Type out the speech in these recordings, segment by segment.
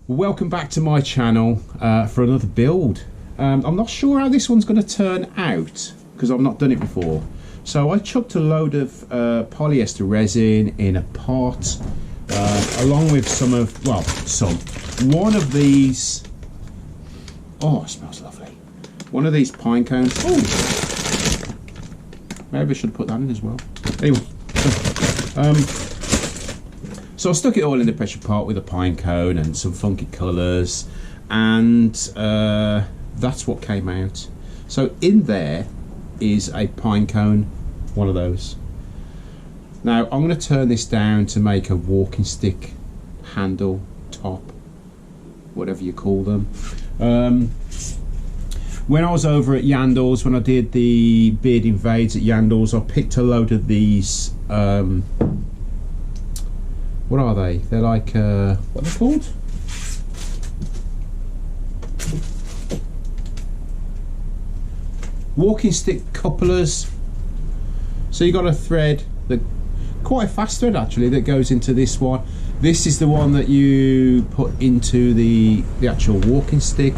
Welcome back to my channel for another build. I'm not sure how this one's going to turn out because I've not done it before. So I chucked a load of polyester resin in a pot along with one of these. Oh, it smells lovely. One of these pine cones. Oh, maybe I should put that in as well. Anyway, so I stuck it all in the pressure pot with a pine cone and some funky colours, and that's what came out. So in there is a pine cone, one of those. Now I'm going to turn this down to make a walking stick handle, top, whatever you call them. When I was over at Yandles, when I did the Beard Invades at Yandles, I picked a load of these. What are they? They're like, what are they called? Walking stick couplers. So you got a thread, that quite a fast thread actually, that goes into this one. This is the one that you put into the actual walking stick,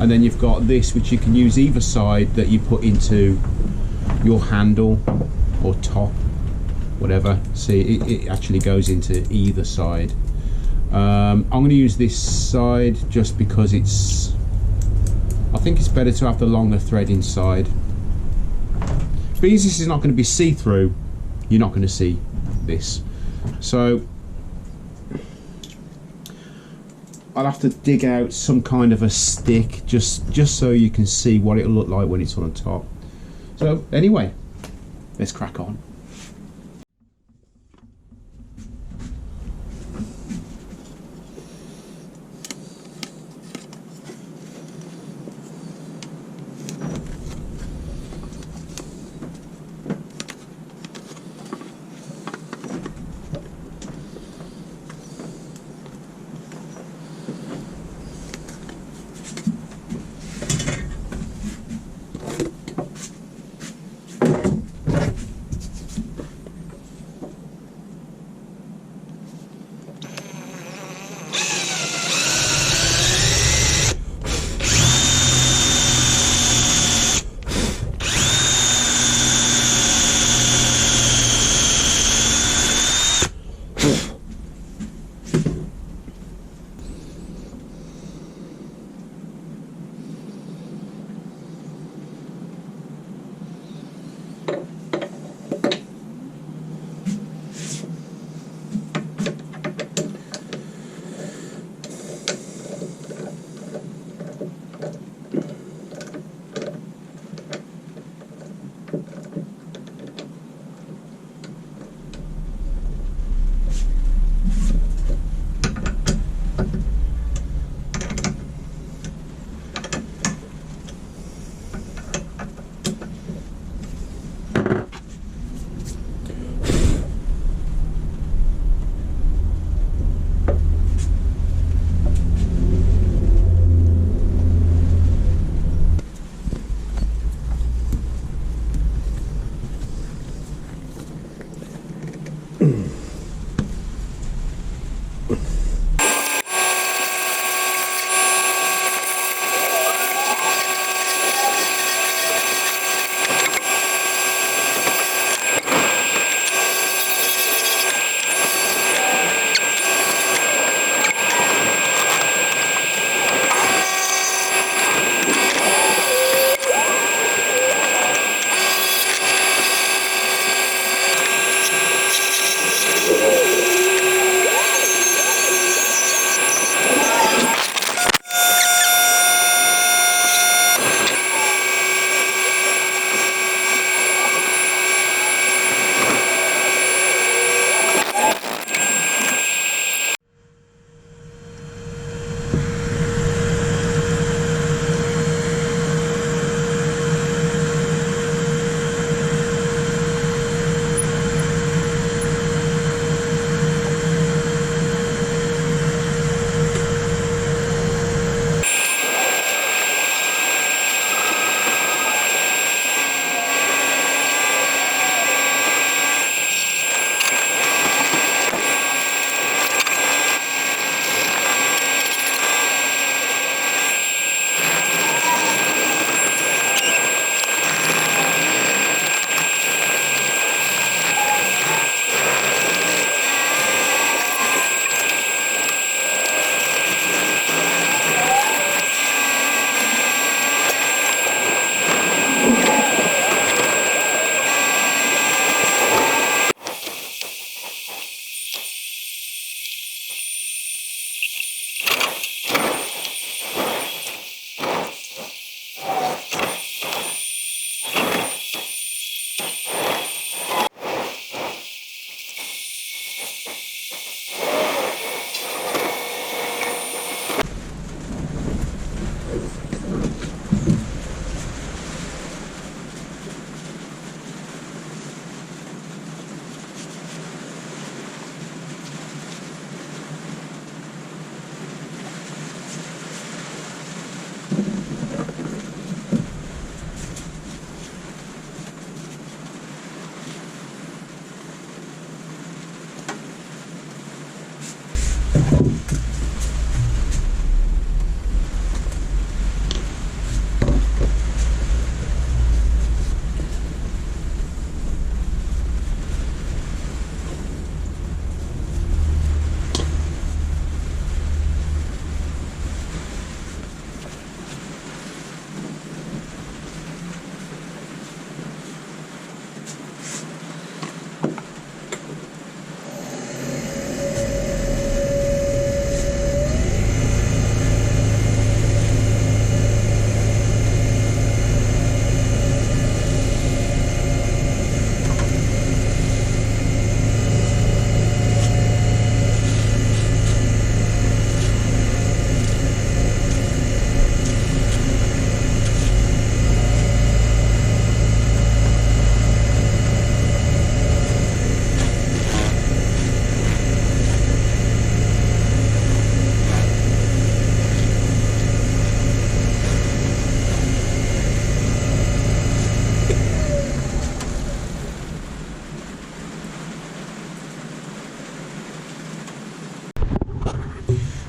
and then you've got this which you can use either side that you put into your handle or top, whatever. See, it actually goes into either side. I'm going to use this side just because I think it's better to have the longer thread inside. Because this is not going to be see-through, you're not going to see this. So I'll have to dig out some kind of a stick just so you can see what it'll look like when it's on top. So anyway, let's crack on.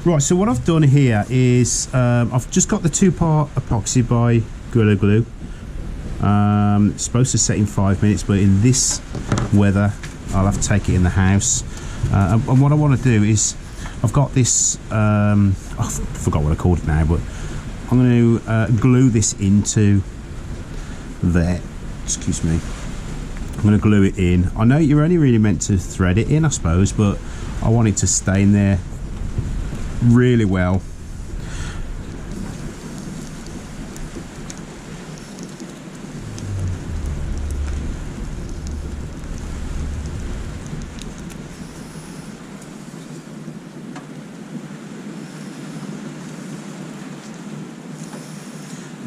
Right, so what I've done here is I've just got the 2-part epoxy by Gorilla Glue. It's supposed to set in 5 minutes, but in this weather I'll have to take it in the house. And what I want to do is, I've got this, I forgot what I called it now, but I'm going to glue this into there. Excuse me. I'm going to glue it in. I know you're only really meant to thread it in, I suppose, but I want it to stay in there really well.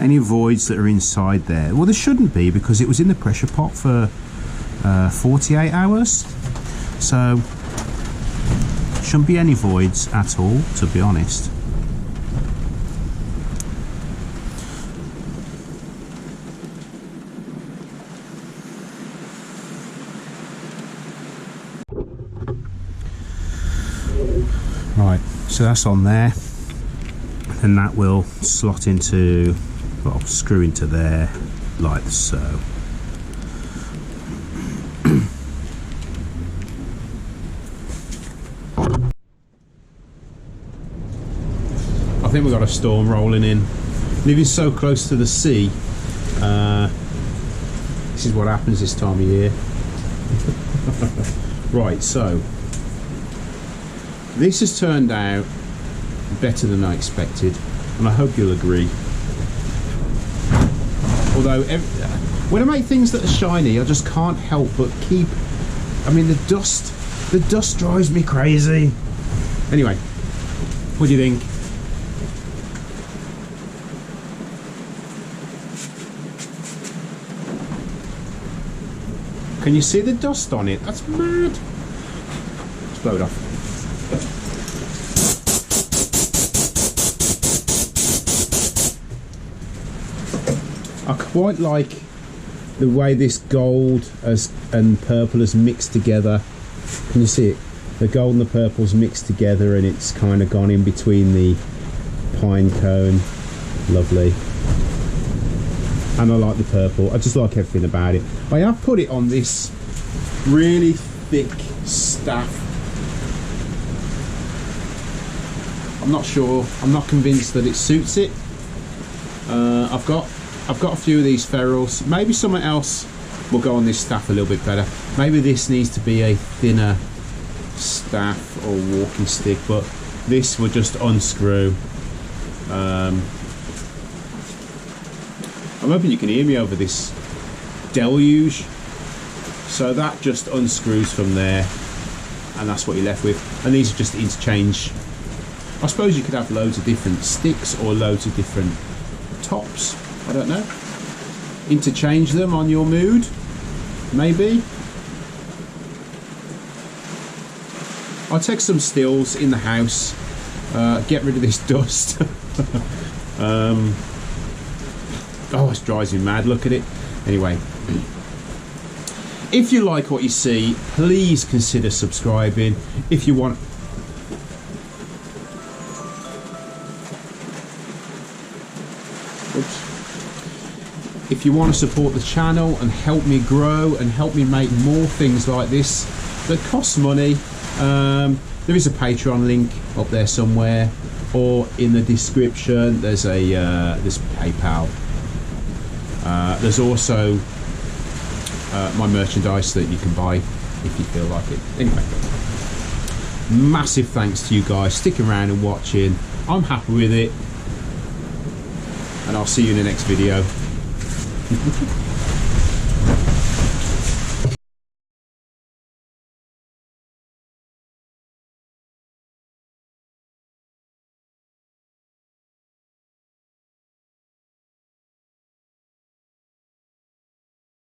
Any voids that are inside there, well, there shouldn't be, because it was in the pressure pot for 48 hours, so shouldn't be any voids at all, to be honest. Right, so that's on there, and that will slot into, well, screw into there like so. I think we've got a storm rolling in. Living so close to the sea, this is what happens this time of year. Right, so this has turned out better than I expected, and I hope you'll agree. Although when I make things that are shiny, I just can't help but keep, I mean, the dust drives me crazy. Anyway, what do you think? Can you see the dust on it? That's mad. Let's blow it off. I quite like the way this gold and purple has mixed together. Can you see it? The gold and the purple's mixed together, and it's kind of gone in between the pine cone. Lovely. And I like the purple. I just like everything about it. I have put it on this really thick staff. I'm not sure. I'm not convinced that it suits it. I've got a few of these ferrules. Maybe something else will go on this staff a little bit better. Maybe this needs to be a thinner staff or walking stick, but this will just unscrew. I'm hoping you can hear me over this deluge. So that just unscrews from there, and that's what you're left with. And these are just interchange. I suppose you could have loads of different sticks or loads of different tops. I don't know. Interchange them on your mood, maybe. I'll take some stills in the house, get rid of this dust. Oh, it drives me mad, look at it. Anyway, if you like what you see, please consider subscribing. If you want if you want to support the channel and help me grow and help me make more things like this that cost money, there is a Patreon link up there somewhere, or in the description there's there's PayPal. There's also my merchandise that you can buy if you feel like it. Anyway, massive thanks to you guys sticking around and watching. I'm happy with it, and I'll see you in the next video.